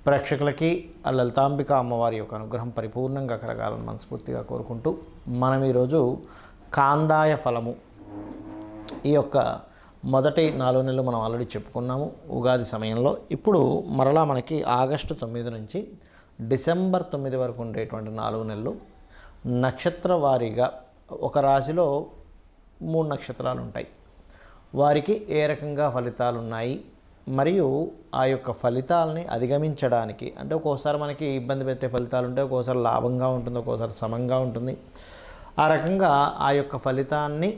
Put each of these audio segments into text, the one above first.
ప్రేక్షకులకి ఆ లలితాంబిక అమ్మవారి యొక్క అనుగ్రహం పరిపూర్ణంగా కలగాలని మనస్ఫూర్తిగా కోరుకుంటూ మనం ఈరోజు కాందాయ ఫలము ఈ యొక్క మొదటి 4 నెలలు మనం ఆల్రెడీ చెప్పుకున్నాము ఉగాది సమయంలో. ఇప్పుడు మరలా మనకి ఆగస్టు 9 నుంచి డిసెంబర్ 9 వరకు ఉండేటువంటి 4 నెలలు నక్షత్ర వారీగా ఒక రాశిలో 3 నక్షత్రాలు ఉంటాయి. వారికి ఏ రకంగా ఫలితాలు ఉన్నాయి మరియు ఆ యొక్క ఫలితాలని అధిగమించడానికి, అంటే ఒక్కోసారి మనకి ఇబ్బంది పెట్టే ఫలితాలు ఉంటాయి, ఒక్కోసారి లాభంగా ఉంటుంది, ఒక్కోసారి సమంగా ఉంటుంది. ఆ రకంగా ఆ యొక్క ఫలితాన్ని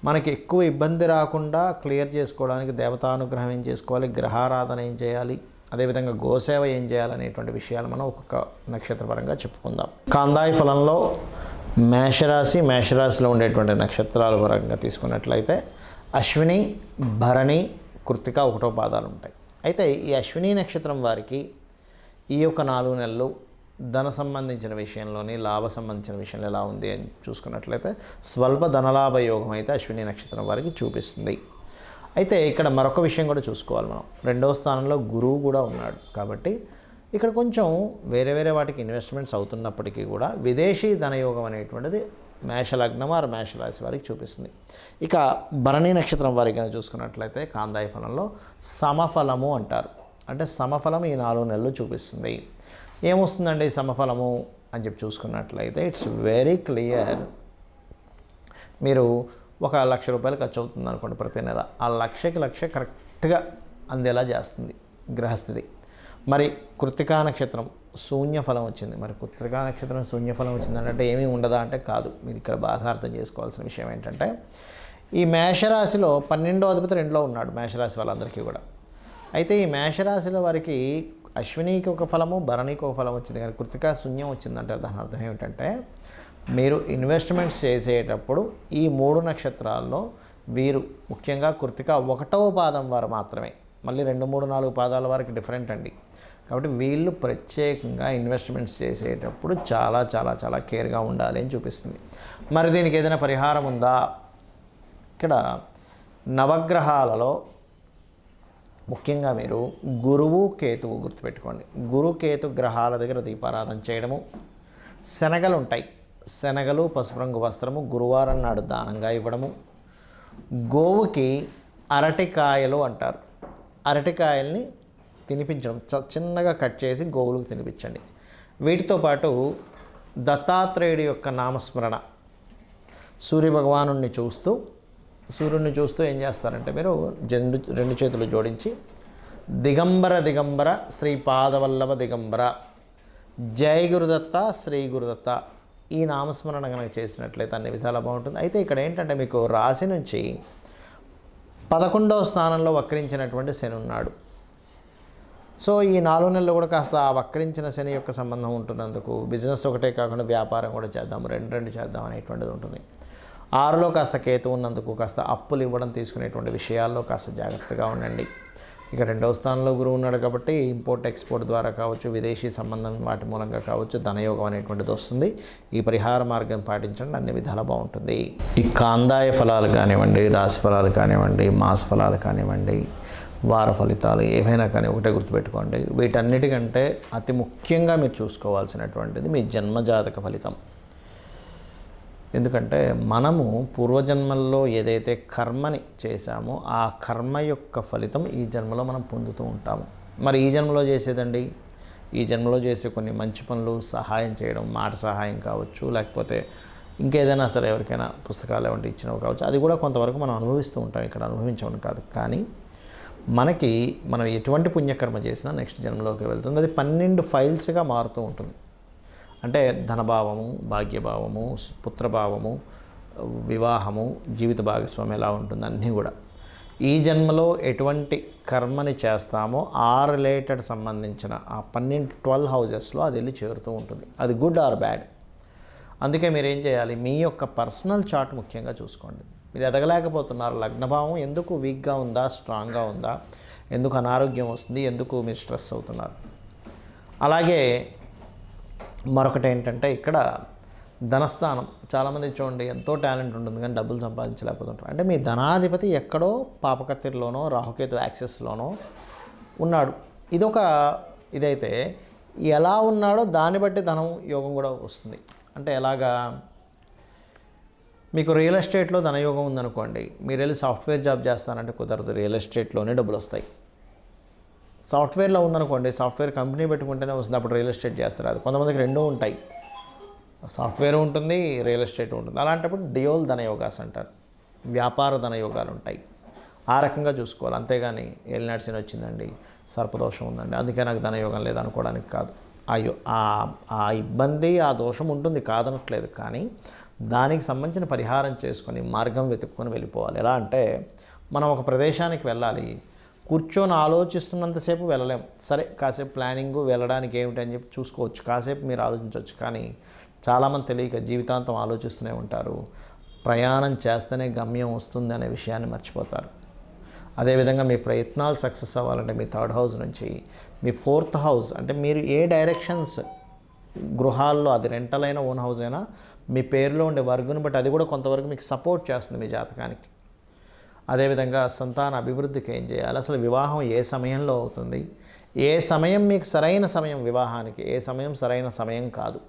మనకి ఎక్కువ ఇబ్బంది రాకుండా క్లియర్ చేసుకోవడానికి దేవతానుగ్రహం ఏం చేసుకోవాలి, గ్రహారాధన ఏం చేయాలి, అదేవిధంగా గోసేవ ఏం చేయాలనేటువంటి విషయాలు మనం ఒక్కొక్క నక్షత్రపరంగా చెప్పుకుందాం. కాందాయ ఫలంలో మేషరాశిలో ఉండేటువంటి నక్షత్రాల పరంగా తీసుకున్నట్లయితే అశ్విని, భరణి, కృత్తిక 1వ పాదాలు ఉంటాయి. అయితే ఈ అశ్విని నక్షత్రం వారికి ఈ యొక్క 4 నెలలు ధన సంబంధించిన విషయంలోని లాభ సంబంధించిన విషయంలో ఎలా ఉంది అని చూసుకున్నట్లయితే స్వల్ప ధనలాభ యోగం అయితే అశ్విని నక్షత్రం వారికి చూపిస్తుంది. అయితే ఇక్కడ మరొక విషయం కూడా చూసుకోవాలి మనం. 2వ స్థానంలో గురువు కూడా ఉన్నాడు కాబట్టి ఇక్కడ కొంచెం వేరే వాటికి ఇన్వెస్ట్మెంట్స్ అవుతున్నప్పటికీ కూడా విదేశీ ధనయోగం అనేటువంటిది మేషలగ్నం వారు మేషరాశి వారికి చూపిస్తుంది. ఇక భరణి నక్షత్రం వారికి చూసుకున్నట్లయితే కాందాయ ఫలంలో సమఫలము అంటారు. అంటే సమఫలం ఈ 4 నెలలు చూపిస్తుంది. ఏమొస్తుందండి సమఫలము అని చెప్పి చూసుకున్నట్లయితే ఇట్స్ వెరీ క్లియర్. మీరు 1,00,000 రూపాయలు ఖర్చు అవుతుంది అనుకోండి ప్రతి నెల, ఆ లక్ష కరెక్ట్గా అందేలా చేస్తుంది గ్రహస్థితి. మరి కృత్తికా నక్షత్రం శూన్యఫలం వచ్చింది. మరి కృత్తికా నక్షత్రం శూన్యఫలం వచ్చిందంటే ఏమీ ఉండదా అంటే కాదు. మీరు ఇక్కడ బాగా అర్థం చేసుకోవాల్సిన విషయం ఏంటంటే ఈ మేషరాశిలో 12వ అధిపతి 2లో ఉన్నాడు మేషరాశి వాళ్ళందరికీ కూడా. అయితే ఈ మేషరాశిలో వారికి అశ్వినికి ఒక ఫలము, భరణికి ఒక ఫలం వచ్చింది, కానీ కృత్తికా శూన్యం వచ్చిందంటే దాని అర్థం ఏమిటంటే మీరు ఇన్వెస్ట్మెంట్స్ చేసేటప్పుడు ఈ 3 నక్షత్రాల్లో వీరు ముఖ్యంగా కృత్తిక 1వ పాదం వారు మాత్రమే, మళ్ళీ 2, 3, 4 పాదాల వారికి డిఫరెంట్ అండి. కాబట్టి వీళ్ళు ప్రత్యేకంగా ఇన్వెస్ట్మెంట్స్ చేసేటప్పుడు చాలా కేర్గా ఉండాలి అని చూపిస్తుంది. మరి దీనికి ఏదైనా పరిహారం ఉందా? ఇక్కడ నవగ్రహాలలో ముఖ్యంగా మీరు గురువు, కేతువు గుర్తుపెట్టుకోండి. గురు, కేతు గ్రహాల దగ్గర దీపారాధన చేయడము, శనగలు ఉంటాయి, శనగలు, పసుపు రంగు వస్త్రము గురువారం నాడు దానంగా ఇవ్వడము, గోవుకి అరటికాయలు అంటారు, అరటికాయల్ని తినిపించడం, చిన్నగా కట్ చేసి గోవులకు తినిపించండి. వీటితో పాటు దత్తాత్రేయుడి యొక్క నామస్మరణ, సూర్యభగవానుణ్ణి సూర్యుడిని చూస్తూ ఏం చేస్తారంటే మీరు 2 చేతులు జోడించి దిగంబర శ్రీపాదవల్లభ దిగంబర జై గురుదత్త శ్రీ గురుదత్త ఈ నామస్మరణ కనుక చేసినట్లయితే అన్ని విధాలా బాగుంటుంది. అయితే ఇక్కడ ఏంటంటే మీకు రాశి నుంచి 11వ స్థానంలో వక్రించినటువంటి శని ఉన్నాడు. సో ఈ 4 నెలలు కూడా కాస్త ఆ వక్రించిన శని యొక్క సంబంధం ఉంటున్నందుకు బిజినెస్ ఒకటే కాకుండా వ్యాపారం కూడా చేద్దాం, 2 చేద్దాం అనేటువంటిది ఉంటుంది. 6లో కాస్త కేతు ఉన్నందుకు కాస్త అప్పులు ఇవ్వడం, తీసుకునేటువంటి విషయాల్లో కాస్త జాగ్రత్తగా ఉండండి. ఇక 2వ స్థానంలో గురువు ఉన్నాడు కాబట్టి ఇంపోర్ట్ ఎక్స్పోర్ట్ ద్వారా కావచ్చు, విదేశీ సంబంధం వాటి మూలంగా కావచ్చు ధనయోగం అనేటువంటిది వస్తుంది. ఈ పరిహార మార్గం పాటించండి, అన్ని విధాలా బాగుంటుంది. ఈ కాందాయ ఫలాలు కానివ్వండి, రాశి ఫలాలు కానివ్వండి, మాస ఫలాలు కానివ్వండి, వార ఫలితాలు ఏవైనా కానీ ఒకటే గుర్తుపెట్టుకోండి. వీటన్నిటికంటే అతి ముఖ్యంగా మీరు చూసుకోవాల్సినటువంటిది మీ జన్మజాతక ఫలితం. ఎందుకంటే మనము పూర్వజన్మల్లో ఏదైతే కర్మని చేశామో ఆ కర్మ యొక్క ఫలితం ఈ జన్మలో మనం పొందుతూ ఉంటాము. మరి ఈ జన్మలో చేసేదండి, ఈ జన్మలో చేసే కొన్ని మంచి పనులు, సహాయం చేయడం, మాట సహాయం కావచ్చు, లేకపోతే ఇంకేదైనా సరే ఎవరికైనా పుస్తకాలు ఏమంటే ఇచ్చినవి కావచ్చు, అది కూడా కొంతవరకు మనం అనుభవిస్తూ ఉంటాం, ఇక్కడ అనుభవించడం కాదు. కానీ మనం ఎటువంటి పుణ్యకర్మ చేసినా నెక్స్ట్ జన్మలోకి వెళ్తుంది. అది 12 ఫైల్స్గా మారుతూ ఉంటుంది. అంటే ధనభావము, భాగ్యభావము, పుత్రభావము, వివాహము, జీవిత భాగస్వామి ఎలా ఉంటుంది అన్నీ కూడా ఈ జన్మలో ఎటువంటి కర్మని చేస్తామో ఆ రిలేటెడ్ సంబంధించిన ఆ 12 హౌజెస్లో అది వెళ్ళి చేరుతూ ఉంటుంది. అది గుడ్ ఆర్ బ్యాడ్. అందుకే మీరు ఏం చేయాలి, మీ యొక్క పర్సనల్ చార్ట్ ముఖ్యంగా చూసుకోండి. మీరు ఎదగలేకపోతున్నారు, లగ్నభావం ఎందుకు వీక్గా ఉందా, స్ట్రాంగ్గా ఉందా, ఎందుకు అనారోగ్యం వస్తుంది, ఎందుకు మీరు స్ట్రెస్ అవుతున్నారు. అలాగే మరొకటి ఏంటంటే ఇక్కడ ధనస్థానం, చాలామంది చూడండి ఎంతో టాలెంట్ ఉంటుంది కానీ డబ్బులు సంపాదించలేకపోతుంటారు. అంటే మీ ధనాధిపతి ఎక్కడో పాపకత్తిరిలోనో రాహుకేతు యాక్సెస్లోనో ఉన్నాడు. ఇదైతే ఎలా ఉన్నాడో దాన్ని బట్టి ధనం యోగం కూడా వస్తుంది. అంటే ఎలాగా, మీకు రియల్ ఎస్టేట్లో ధనయోగం ఉందనుకోండి, మీరు వెళ్ళి సాఫ్ట్వేర్ జాబ్ చేస్తానంటే కుదరదు, రియల్ ఎస్టేట్లోనే డబ్బులు వస్తాయి. సాఫ్ట్వేర్లో ఉందనుకోండి, సాఫ్ట్వేర్ కంపెనీ పెట్టుకుంటేనే వస్తుంది, అప్పుడు రియల్ ఎస్టేట్ చేస్తారు. అది కొంతమందికి రెండూ ఉంటాయి, సాఫ్ట్వేర్ ఉంటుంది, రియల్ ఎస్టేట్ ఉంటుంది. అలాంటప్పుడు డియోల్ ధనయోగాస్ అంటారు, వ్యాపార ధనయోగాలు ఉంటాయి. ఆ రకంగా చూసుకోవాలి. అంతేగాని ఏలినాడ్సిని వచ్చిందండి, సర్పదోషం ఉందండి అందుకే నాకు ధనయోగం లేదనుకోవడానికి కాదు. అయ్యో ఆ ఇబ్బంది, ఆ దోషం ఉంటుంది కాదనట్లేదు, కానీ దానికి సంబంధించిన పరిహారం చేసుకొని మార్గం వెతుక్కొని వెళ్ళిపోవాలి. ఎలా అంటే, మనం ఒక ప్రదేశానికి వెళ్ళాలి, కూర్చొని ఆలోచిస్తున్నంతసేపు వెళ్ళలేం. సరే కాసేపు ప్లానింగు వెళ్ళడానికి ఏమిటి అని చెప్పి చూసుకోవచ్చు, కాసేపు మీరు ఆలోచించవచ్చు. కానీ చాలామంది తెలియక జీవితాంతం ఆలోచిస్తూనే ఉంటారు. ప్రయాణం చేస్తేనే గమ్యం వస్తుంది అనే విషయాన్ని మర్చిపోతారు. అదేవిధంగా మీ ప్రయత్నాలు సక్సెస్ అవ్వాలంటే మీ 3rd హౌస్ నుంచి మీ 4th హౌస్, అంటే మీరు ఏ డైరెక్షన్స్ గృహాల్లో, అది రెంటల్ అయినా ఓన్ హౌస్ అయినా, మీ పేరులో ఉండే వర్గుని బట్టి అది కూడా కొంతవరకు మీకు సపోర్ట్ చేస్తుంది మీ జాతకానికి. అదేవిధంగా సంతాన అభివృద్ధికి ఏం చేయాలి, అసలు వివాహం ఏ సమయంలో అవుతుంది, ఏ సమయం మీకు సరైన సమయం వివాహానికి, ఏ సమయం సరైన సమయం కాదు.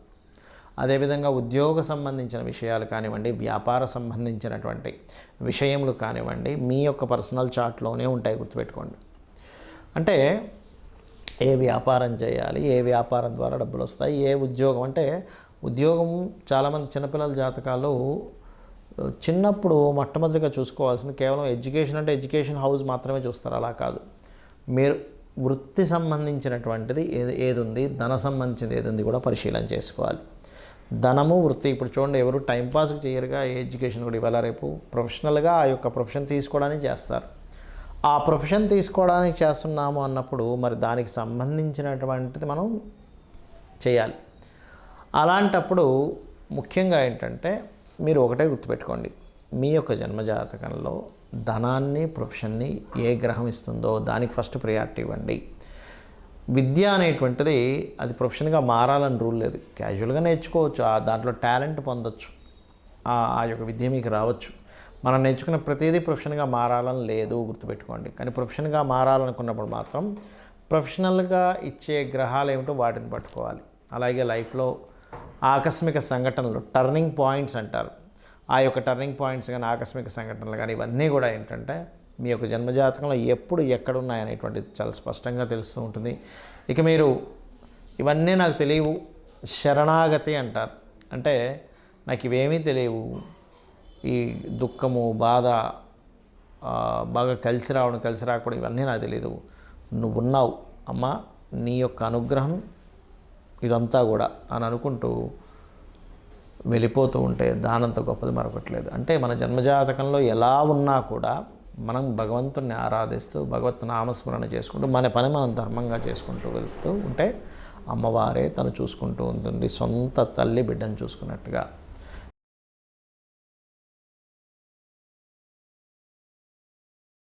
అదేవిధంగా ఉద్యోగ సంబంధించిన విషయాలు కానివ్వండి, వ్యాపార సంబంధించినటువంటి విషయములు కానివ్వండి, మీ యొక్క పర్సనల్ చార్ట్లోనే ఉంటాయి, గుర్తుపెట్టుకోండి. అంటే ఏ వ్యాపారం చేయాలి, ఏ వ్యాపారం ద్వారా డబ్బులు వస్తాయి, ఏ ఉద్యోగం, అంటే ఉద్యోగం చాలామంది చిన్నపిల్లల జాతకాలు చిన్నప్పుడు మొట్టమొదటిగా చూసుకోవాల్సింది కేవలం ఎడ్యుకేషన్, అంటే ఎడ్యుకేషన్ హౌస్ మాత్రమే చూస్తారు. అలా కాదు, మీరు వృత్తి సంబంధించినటువంటిది ఏది ఉంది, ధన సంబంధించింది ఏది ఉంది కూడా పరిశీలన చేసుకోవాలి. ధనము, వృత్తి, ఇప్పుడు చూడండి, ఎవరు టైంపాస్కి చేయరుగా ఎడ్యుకేషన్ కూడా ఇవాళ రేపు ప్రొఫెషనల్గా ఆ యొక్క ప్రొఫెషన్ తీసుకోవడానికి చేస్తారు. ఆ ప్రొఫెషన్ తీసుకోవడానికి చేస్తున్నాము అన్నప్పుడు మరి దానికి సంబంధించినటువంటిది మనం చేయాలి. అలాంటప్పుడు ముఖ్యంగా ఏంటంటే, మీరు ఒకటే గుర్తుపెట్టుకోండి, మీ యొక్క జన్మజాతకంలో ధనాన్ని, ప్రొఫెషన్ని ఏ గ్రహం ఇస్తుందో దానికి ఫస్ట్ ప్రయారిటీ ఇవ్వండి. విద్య అనేటువంటిది అది ప్రొఫెషన్గా మారాలని రూల్ లేదు, క్యాజువల్గా నేర్చుకోవచ్చు, దాంట్లో టాలెంట్ పొందొచ్చు, ఆ యొక్క విద్య మీకు రావచ్చు. మనం నేర్చుకున్న ప్రతిదీ ప్రొఫెషన్గా మారాలని లేదు, గుర్తుపెట్టుకోండి. కానీ ప్రొఫెషన్గా మారాలనుకున్నప్పుడు మాత్రం ప్రొఫెషనల్గా ఇచ్చే గ్రహాలు ఏమిటో వాటిని పట్టుకోవాలి. అలాగే లైఫ్లో ఆకస్మిక సంఘటనలు, టర్నింగ్ పాయింట్స్ అంటారు, ఆ యొక్క టర్నింగ్ పాయింట్స్ కానీ, ఆకస్మిక సంఘటనలు కానీ, ఇవన్నీ కూడా ఏంటంటే మీ యొక్క జన్మజాతకంలో ఎప్పుడు ఎక్కడున్నాయనేటువంటిది చాలా స్పష్టంగా తెలుస్తూ ఉంటుంది. ఇక మీరు ఇవన్నీ నాకు తెలియవు, శరణాగతి అంటారు, అంటే నాకు ఇవేమీ తెలియవు, ఈ దుఃఖము, బాధ బాగా కలిసి రాకపోవడం ఇవన్నీ నాకు తెలియదు, నువ్వున్నావు అమ్మా, నీ యొక్క అనుగ్రహం ఇదంతా కూడా అని అనుకుంటూ వెళ్ళిపోతూ ఉంటే దానంత గొప్పది మరొకట్లేదు. అంటే మన జన్మజాతకంలో ఎలా ఉన్నా కూడా మనం భగవంతుడిని ఆరాధిస్తూ, భగవత్ నామస్మరణ చేసుకుంటూ, మన పని మనం ధర్మంగా చేసుకుంటూ వెళ్తూ ఉంటే అమ్మవారే తను చూసుకుంటూ ఉంటుంది, సొంత తల్లి బిడ్డను చూసుకున్నట్టుగా.